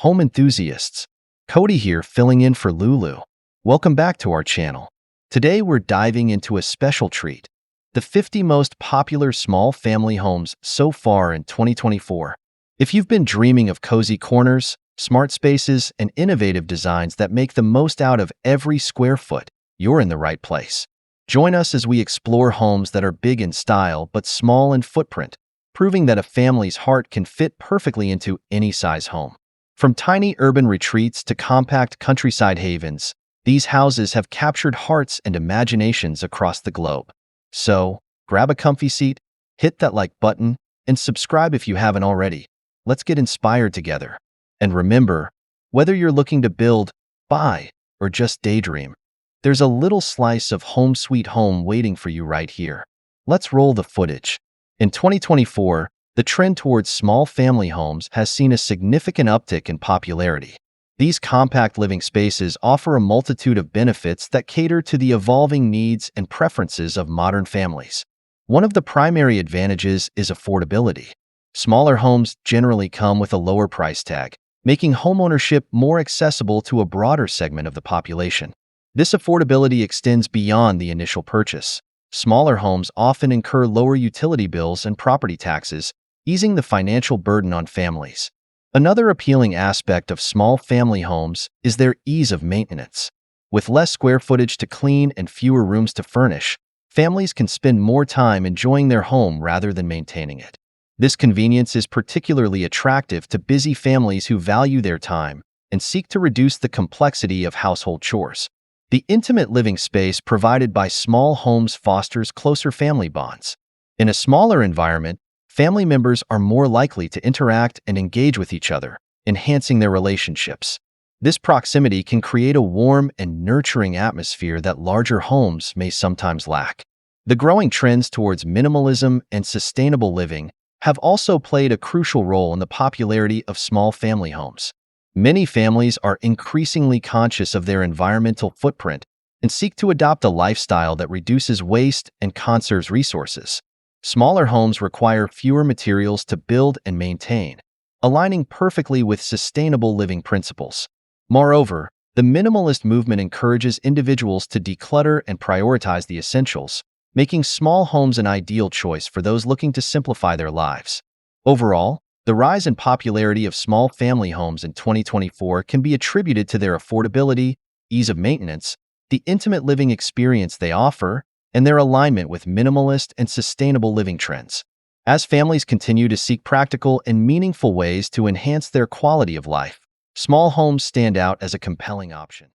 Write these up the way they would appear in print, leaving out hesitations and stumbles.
home enthusiasts. Cody here filling in for Lulu. Welcome back to our channel. Today we're diving into a special treat, the 50 most popular small family homes so far in 2024. If you've been dreaming of cozy corners, smart spaces, and innovative designs that make the most out of every square foot, you're in the right place. Join us as we explore homes that are big in style but small in footprint, proving that a family's heart can fit perfectly into any size home. From tiny urban retreats to compact countryside havens, these houses have captured hearts and imaginations across the globe. So, grab a comfy seat, hit that like button, and subscribe if you haven't already. Let's get inspired together. And remember, whether you're looking to build, buy, or just daydream, there's a little slice of home sweet home waiting for you right here. Let's roll the footage. In 2024, the trend towards small family homes has seen a significant uptick in popularity. These compact living spaces offer a multitude of benefits that cater to the evolving needs and preferences of modern families. One of the primary advantages is affordability. Smaller homes generally come with a lower price tag, making homeownership more accessible to a broader segment of the population. This affordability extends beyond the initial purchase. Smaller homes often incur lower utility bills and property taxes, easing the financial burden on families. Another appealing aspect of small family homes is their ease of maintenance. With less square footage to clean and fewer rooms to furnish, families can spend more time enjoying their home rather than maintaining it. This convenience is particularly attractive to busy families who value their time and seek to reduce the complexity of household chores. The intimate living space provided by small homes fosters closer family bonds. In a smaller environment, family members are more likely to interact and engage with each other, enhancing their relationships. This proximity can create a warm and nurturing atmosphere that larger homes may sometimes lack. The growing trends towards minimalism and sustainable living have also played a crucial role in the popularity of small family homes. Many families are increasingly conscious of their environmental footprint and seek to adopt a lifestyle that reduces waste and conserves resources. Smaller homes require fewer materials to build and maintain, aligning perfectly with sustainable living principles. Moreover, the minimalist movement encourages individuals to declutter and prioritize the essentials, making small homes an ideal choice for those looking to simplify their lives. Overall, the rise in popularity of small family homes in 2024 can be attributed to their affordability, ease of maintenance, the intimate living experience they offer, and their alignment with minimalist and sustainable living trends. As families continue to seek practical and meaningful ways to enhance their quality of life, small homes stand out as a compelling option.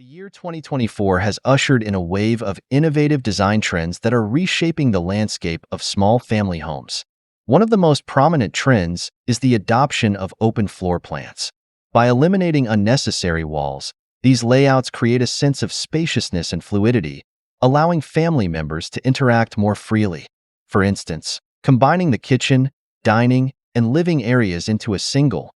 The year 2024 has ushered in a wave of innovative design trends that are reshaping the landscape of small family homes. One of the most prominent trends is the adoption of open floor plans. By eliminating unnecessary walls, these layouts create a sense of spaciousness and fluidity, allowing family members to interact more freely. For instance, combining the kitchen, dining, and living areas into a single,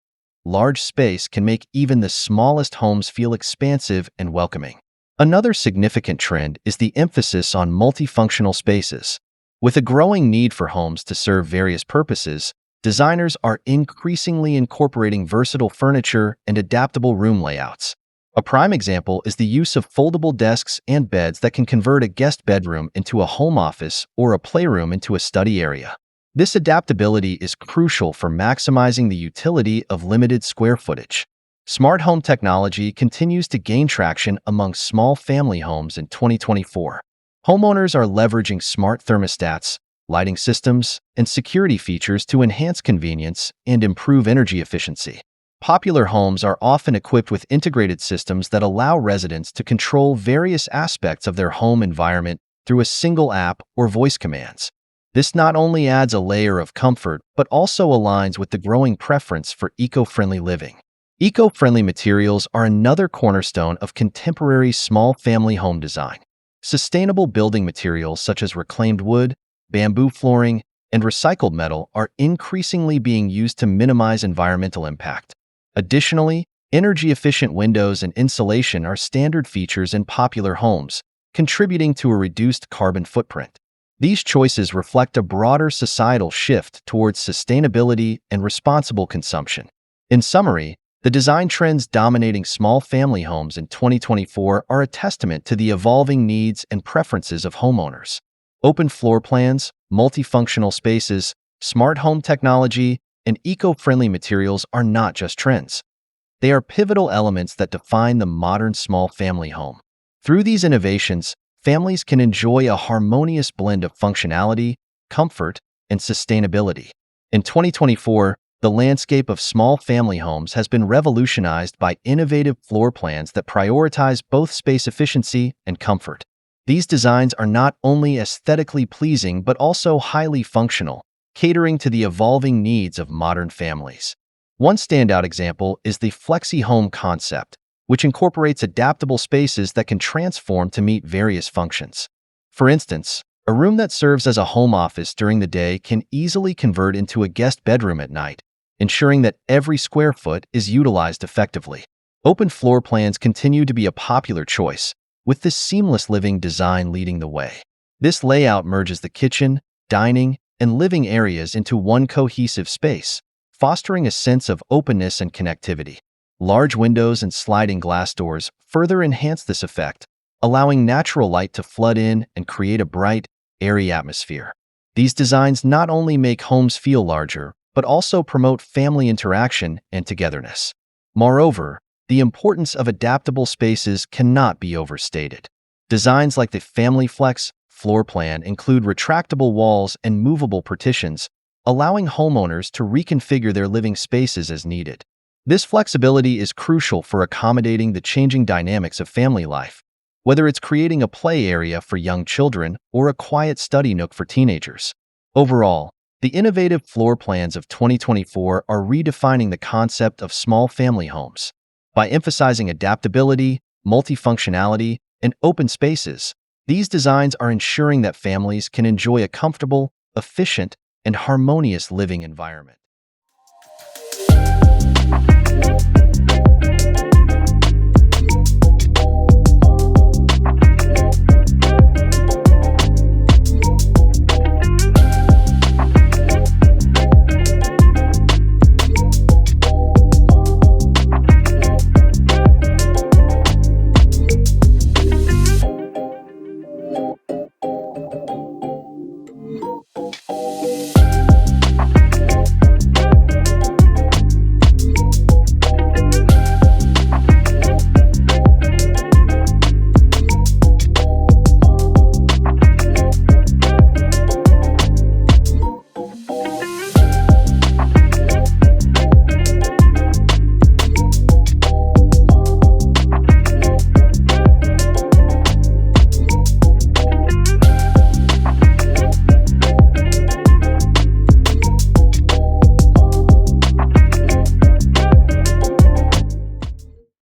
large space can make even the smallest homes feel expansive and welcoming. Another significant trend is the emphasis on multifunctional spaces. With a growing need for homes to serve various purposes, designers are increasingly incorporating versatile furniture and adaptable room layouts. A prime example is the use of foldable desks and beds that can convert a guest bedroom into a home office or a playroom into a study area. This adaptability is crucial for maximizing the utility of limited square footage. Smart home technology continues to gain traction among small family homes in 2024. Homeowners are leveraging smart thermostats, lighting systems, and security features to enhance convenience and improve energy efficiency. Popular homes are often equipped with integrated systems that allow residents to control various aspects of their home environment through a single app or voice commands. This not only adds a layer of comfort, but also aligns with the growing preference for eco-friendly living. Eco-friendly materials are another cornerstone of contemporary small family home design. Sustainable building materials such as reclaimed wood, bamboo flooring, and recycled metal are increasingly being used to minimize environmental impact. Additionally, energy-efficient windows and insulation are standard features in popular homes, contributing to a reduced carbon footprint. These choices reflect a broader societal shift towards sustainability and responsible consumption. In summary, the design trends dominating small family homes in 2024 are a testament to the evolving needs and preferences of homeowners. Open floor plans, multifunctional spaces, smart home technology, and eco-friendly materials are not just trends. They are pivotal elements that define the modern small family home. Through these innovations, families can enjoy a harmonious blend of functionality, comfort, and sustainability. In 2024, the landscape of small family homes has been revolutionized by innovative floor plans that prioritize both space efficiency and comfort. These designs are not only aesthetically pleasing but also highly functional, catering to the evolving needs of modern families. One standout example is the flexi home concept, which incorporates adaptable spaces that can transform to meet various functions. For instance, a room that serves as a home office during the day can easily convert into a guest bedroom at night, ensuring that every square foot is utilized effectively. Open floor plans continue to be a popular choice, with this seamless living design leading the way. This layout merges the kitchen, dining, and living areas into one cohesive space, fostering a sense of openness and connectivity. Large windows and sliding glass doors further enhance this effect, allowing natural light to flood in and create a bright, airy atmosphere. These designs not only make homes feel larger, but also promote family interaction and togetherness. Moreover, the importance of adaptable spaces cannot be overstated. Designs like the Family Flex floor plan include retractable walls and movable partitions, allowing homeowners to reconfigure their living spaces as needed. This flexibility is crucial for accommodating the changing dynamics of family life, whether it's creating a play area for young children or a quiet study nook for teenagers. Overall, the innovative floor plans of 2024 are redefining the concept of small family homes. By emphasizing adaptability, multifunctionality, and open spaces, these designs are ensuring that families can enjoy a comfortable, efficient, and harmonious living environment.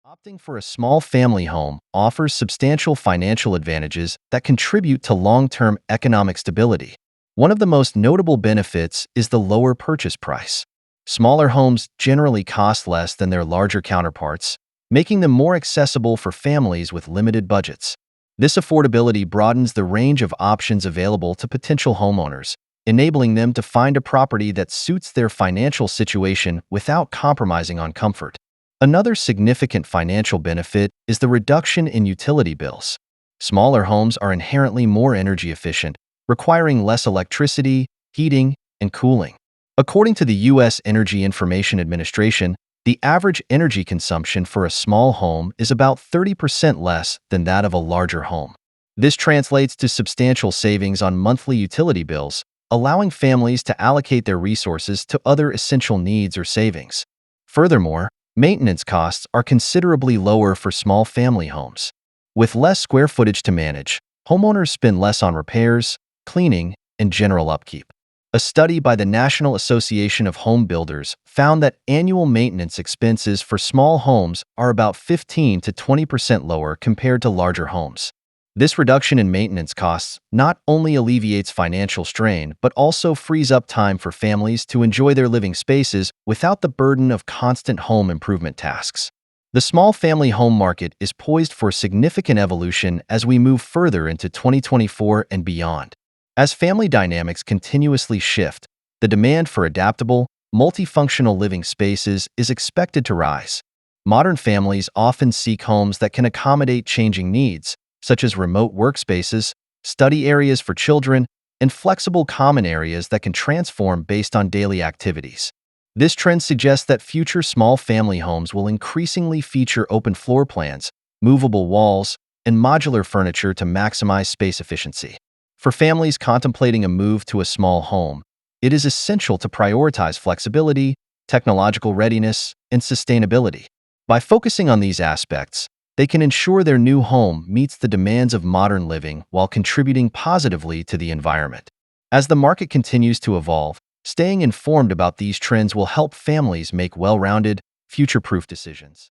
Opting for a small family home offers substantial financial advantages that contribute to long-term economic stability. One of the most notable benefits is the lower purchase price. Smaller homes generally cost less than their larger counterparts, making them more accessible for families with limited budgets. This affordability broadens the range of options available to potential homeowners, enabling them to find a property that suits their financial situation without compromising on comfort. Another significant financial benefit is the reduction in utility bills. Smaller homes are inherently more energy efficient, requiring less electricity, heating, and cooling. According to the U.S. Energy Information Administration, the average energy consumption for a small home is about 30% less than that of a larger home. This translates to substantial savings on monthly utility bills, allowing families to allocate their resources to other essential needs or savings. Furthermore, maintenance costs are considerably lower for small family homes. With less square footage to manage, homeowners spend less on repairs, cleaning, and general upkeep. A study by the National Association of Home Builders found that annual maintenance expenses for small homes are about 15 to 20% lower compared to larger homes. This reduction in maintenance costs not only alleviates financial strain, but also frees up time for families to enjoy their living spaces without the burden of constant home improvement tasks. The small family home market is poised for significant evolution as we move further into 2024 and beyond. As family dynamics continuously shift, the demand for adaptable, multifunctional living spaces is expected to rise. Modern families often seek homes that can accommodate changing needs, such as remote workspaces, study areas for children, and flexible common areas that can transform based on daily activities. This trend suggests that future small family homes will increasingly feature open floor plans, movable walls, and modular furniture to maximize space efficiency. For families contemplating a move to a small home, it is essential to prioritize flexibility, technological readiness, and sustainability. By focusing on these aspects, they can ensure their new home meets the demands of modern living while contributing positively to the environment. As the market continues to evolve, staying informed about these trends will help families make well-rounded, future-proof decisions.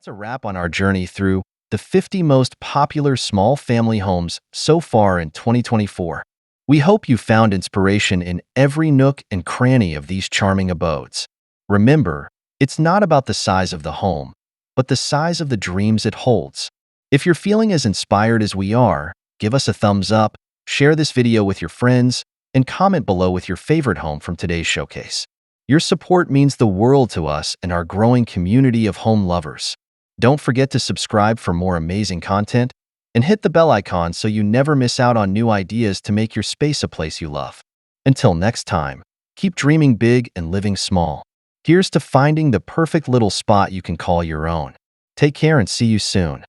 That's a wrap on our journey through the 50 most popular small family homes so far in 2024. We hope you found inspiration in every nook and cranny of these charming abodes. Remember, it's not about the size of the home, but the size of the dreams it holds. If you're feeling as inspired as we are, give us a thumbs up, share this video with your friends, and comment below with your favorite home from today's showcase. Your support means the world to us and our growing community of home lovers. Don't forget to subscribe for more amazing content and hit the bell icon so you never miss out on new ideas to make your space a place you love. Until next time, keep dreaming big and living small. Here's to finding the perfect little spot you can call your own. Take care and see you soon.